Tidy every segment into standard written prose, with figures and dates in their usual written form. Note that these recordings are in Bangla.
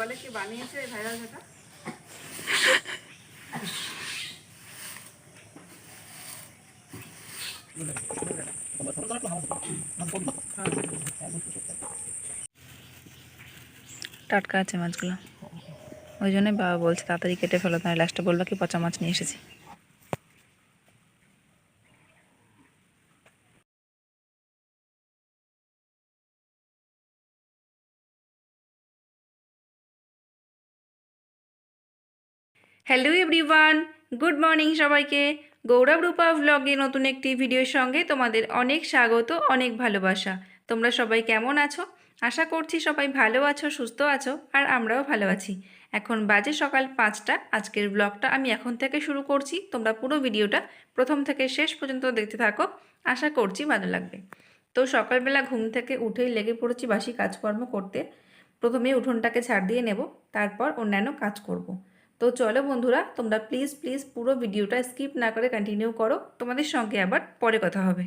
বলে কি বানিয়েছে ভাইরাল ভাটা। টাটকা আছে মাছগুলো, ওই জন্যই বাবা বলছে তাড়াতাড়ি কেটে ফেলো, তাই লাস্টে বললো কি পচা মাছ নিয়ে এসেছি। হ্যালো এভরিওয়ান, গুড মর্নিং সবাইকে। গৌরব রূপা ভ্লগে নতুন একটি ভিডিওর সঙ্গে তোমাদের অনেক স্বাগত, অনেক ভালোবাসা। তোমরা সবাই কেমন আছো? আশা করছি সবাই ভালো আছো, সুস্থ আছো, আর আমরাও ভালো আছি। এখন বাজে সকাল 5টা। আজকের ব্লগটা আমি এখন থেকে শুরু করছি। তোমরা পুরো ভিডিওটা প্রথম থেকে শেষ পর্যন্ত দেখতে থাকো, আশা করছি ভালো লাগবে। তো সকালবেলা ঘুম থেকে উঠেই লেগে পড়েছি বাসি কাজকর্ম করতে। প্রথমে উঠোনটাকে ঝাড় দিয়ে নেব, তারপর অন্যান্য কাজ করব। তো চলো বন্ধুরা, তোমরা প্লিজ প্লিজ পুরো ভিডিওটা স্কিপ না করে কন্টিনিউ করো, তোমাদের সঙ্গে আবার পরে কথা হবে।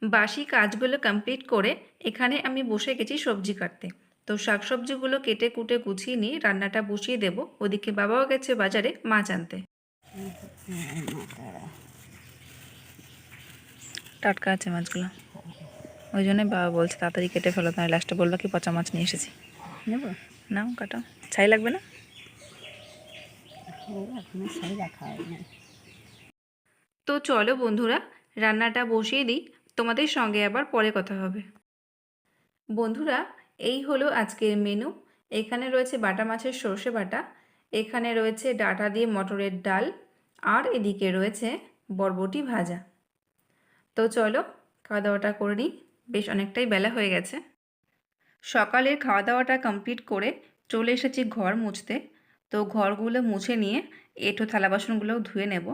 বাসি কাজগুলো কমপ্লিট করে এখানে আমি বসে গেছি সবজি কাটতে। তো শাকসবজিগুলো কেটে কুটে গুছিয়ে নিয়ে রান্নাটা বসিয়ে দেব। ওদিকে বাবাও গেছে বাজারে মাছ আনতে। টাটকা আছে মাছগুলো, ওই জন্যই বাবা বলছে তাড়াতাড়ি কেটে ফেলো, তাই লাস্টে বললো কি পচা মাছ নিয়ে এসেছি। নেবো? নাও কাটো, ছাই লাগবে না? তো চলো বন্ধুরা, রান্নাটা বসিয়ে দিই, তোমাদের সঙ্গে আবার পরে কথা হবে। বন্ধুরা, এই হলো আজকের মেনু। এখানে রয়েছে বাটা মাছের সর্ষে বাটা, এখানে রয়েছে ডাঁটা দিয়ে মটরের ডাল, আর এদিকে রয়েছে বরবটি ভাজা। তো চলো খাওয়া দাওয়াটা করে নিই, বেশ অনেকটাই বেলা হয়ে গেছে। সকালের খাওয়া দাওয়াটা কমপ্লিট করে চলে এসেছি ঘর মুছতে। তো ঘরগুলো মুছে নিয়ে এঁঠো থালা বাসনগুলোও ধুয়ে নেব।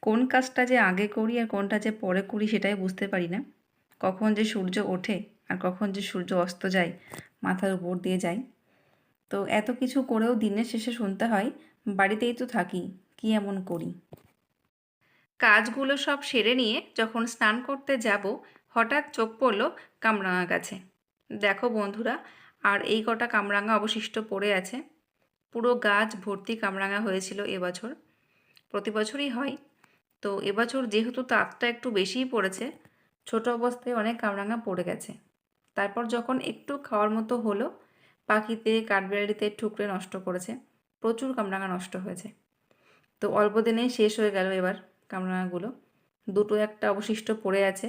কোন কাজটা যে আগে করি আর কোনটা যে পরে করি সেটাই বুঝতে পারি না। কখন যে সূর্য ওঠে আর কখন যে সূর্য অস্ত যায়, মাথার উপর দিয়ে যায়। তো এত কিছু করেও দিনের শেষে শুনতে হয় বাড়িতেই তো থাকি, কি এমন করি। কাজগুলো সব সেরে নিয়ে যখন স্নান করতে যাব, হঠাৎ চোখ পড়ল কামরাঙা গাছে। দেখো বন্ধুরা, আর এই কটা কামরাঙা অবশিষ্ট পড়ে আছে। পুরো গাছ ভর্তি কামরাঙা হয়েছিল এবছর, প্রতি বছরই হয়। তো এবছর যেহেতু তাপটা একটু বেশিই পড়েছে, ছোট অবস্থায় অনেক কামরাঙা পড়ে গেছে। তারপর যখন একটু খাওয়ার মতো হলো, পাখিতে কাঠবিড়ালিতে ঠুকরে নষ্ট করেছে, প্রচুর কামরাঙা নষ্ট হয়েছে। তো অল্প দিনেই শেষ হয়ে গেল এবার কামরাঙাগুলো। দুটো একটা অবশিষ্ট পড়ে আছে,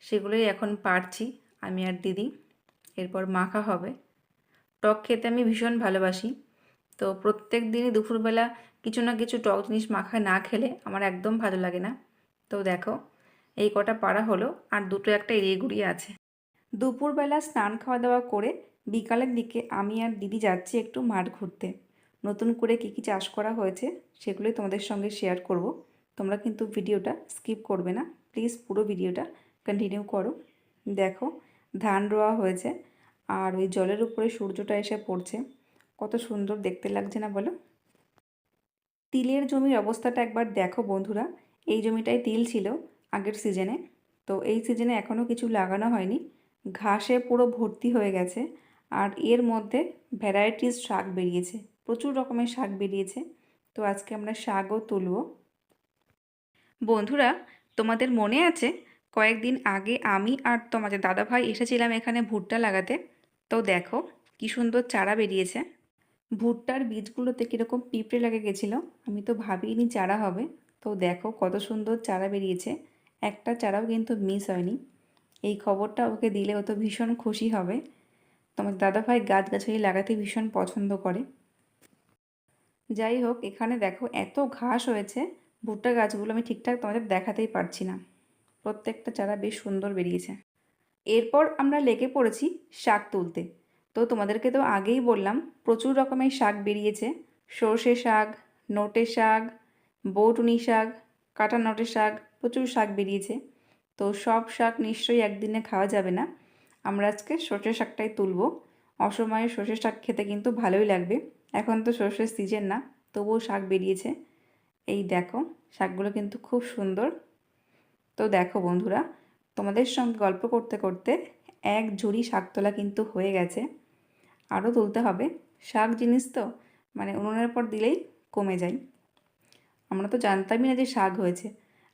সেগুলোই এখন পাড়ছি আমি আর দিদি। এরপর মাখা হবে। টক খেতে আমি ভীষণ ভালোবাসি। তো প্রত্যেক দিনই দুপুরবেলা কিছু না কিছু টক জিনিস মাখা না খেলে আমার একদম ভালো লাগে না। তো দেখো, এই কটা পাড়া হলো, আর দুটো একটা এড়িয়ে গুড়িয়ে আছে। দুপুরবেলা স্নান খাওয়া দাওয়া করে বিকালের দিকে আমি আর দিদি যাচ্ছি একটু মাঠ ঘুরতে। নতুন করে কী কী চাষ করা হয়েছে সেগুলোই তোমাদের সঙ্গে শেয়ার করব। তোমরা কিন্তু ভিডিওটা স্কিপ করবে না, প্লিজ পুরো ভিডিওটা কন্টিনিউ করো। দেখো, ধান রোয়া হয়েছে, আর ওই জলের উপরে সূর্যটা এসে পড়ছে, কত সুন্দর দেখতে লাগছে না বলো? তিলের জমির অবস্থাটা একবার দেখো বন্ধুরা। এই জমিটায় তিল ছিল আগের সিজনে, তো এই সিজনে এখনও কিছু লাগানো হয়নি, ঘাসে পুরো ভর্তি হয়ে গেছে। আর এর মধ্যে ভ্যারাইটিস শাক বেরিয়েছে, প্রচুর রকমের শাক বেরিয়েছে। তো আজকে আমরা শাকও তুলব। বন্ধুরা, তোমাদের মনে আছে কয়েকদিন আগে আমি আর তোমাদের দাদাভাই এসেছিলাম এখানে ভুট্টা লাগাতে? তো দেখো কি সুন্দর চারা বেরিয়েছে। ভুট্টার বীজগুলোতে কীরকম পিঁপড়ে লেগে গেছিলো, আমি তো ভাবিনি চারা হবে। তো দেখো কত সুন্দর চারা বেরিয়েছে, একটা চারাও কিন্তু মিস হয়নি। এই খবরটা ওকে দিলে ও তো ভীষণ খুশি হবে। তোমার দাদাভাই গাছগাছালি লাগাতে ভীষণ পছন্দ করে। যাই হোক, এখানে দেখো এত ঘাস হয়েছে, ভুট্টা গাছগুলো আমি ঠিকঠাক তোমাদের দেখাতেই পারছি না। প্রত্যেকটা চারা বেশ সুন্দর বেরিয়েছে। এরপর আমরা লেগে পড়েছি শাক তুলতে। তো তোমাদেরকে তো আগেই বললাম প্রচুর রকমের শাক বেরিয়েছে। সর্ষে শাক, নোটে শাক, বৌটুনি শাক, কাটা নোটে শাক, প্রচুর শাক বেরিয়েছে। তো সব শাক নিশ্চয়ই একদিনে খাওয়া যাবে না, আমরা আজকে সর্ষে শাকটাই তুলব। অসময়ে সর্ষে শাক খেতে কিন্তু ভালোই লাগবে। এখন তো সর্ষের সিজন না, তবুও শাক বেরিয়েছে। এই দেখো, শাকগুলো কিন্তু খুব সুন্দর। তো দেখো বন্ধুরা, তোমাদের সঙ্গে গল্প করতে করতে এক ঝুড়ি শাক তোলা কিন্তু হয়ে গেছে। আরও তুলতে হবে। শাক জিনিস তো মানে উনুনের পর দিলেই কমে যায়। আমরা তো জানতামই না যে শাক হয়েছে।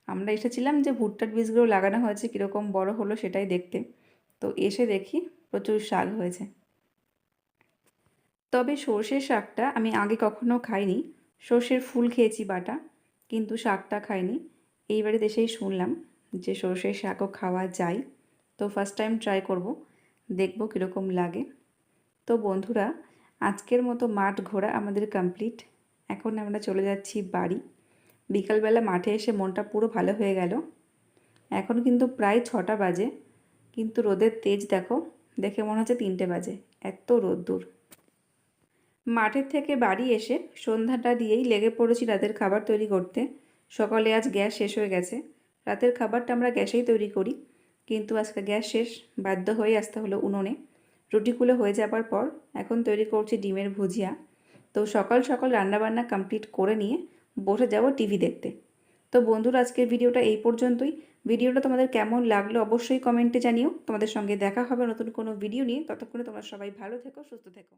আমরা এসেছিলাম যে ভুট্টার বীজগুলো লাগানো হয়েছে, কীরকম বড় হলো সেটাই দেখতে। তো এসে দেখি প্রচুর শাক হয়েছে। তবে সর্ষের শাকটা আমি আগে কখনো খাইনি। সর্ষের ফুল খেয়েছি বাটা, কিন্তু শাকটা খাইনি। এই বাড়িতে এসেই শুনলাম যে সর্ষের শাকও খাওয়া যায়। তো ফার্স্ট টাইম ট্রাই করব, দেখব কীরকম লাগে। তো বন্ধুরা, আজকের মতো মাঠ ঘোরা আমাদের কমপ্লিট। এখন আমরা চলে যাচ্ছি বাড়ি। বিকালবেলা মাঠে এসে মনটা পুরো ভালো হয়ে গেল। এখন কিন্তু প্রায় 6টা বাজে, কিন্তু রোদের তেজ দেখো, দেখে মনে হচ্ছে 3টে বাজে, এত রোদ্দুর। মাঠের থেকে বাড়ি এসে সন্ধ্যাটা দিয়েই লেগে পড়েছি রাতের খাবার তৈরি করতে। সকালে আজ গ্যাস শেষ হয়ে গেছে। রাতের খাবারটা আমরা গ্যাসেই তৈরি করি, কিন্তু আজকে গ্যাস শেষ, বাধ্য হয়ে আসতে হলো উনুনে। রুটিগুলো হয়ে যাবার পর এখন তৈরি করছি ডিমের ভুজিয়া। তো সকাল সকাল রান্নাবান্না কমপ্লিট করে নিয়ে বসে যাব টিভি দেখতে। তো বন্ধুরা, আজকের ভিডিওটা এই পর্যন্তই। ভিডিওটা তোমাদের কেমন লাগলো অবশ্যই কমেন্টে জানিও। তোমাদের সঙ্গে দেখা হবে নতুন কোনো ভিডিও নিয়ে। ততক্ষণে তোমরা সবাই ভালো থেকো, সুস্থ থেকো।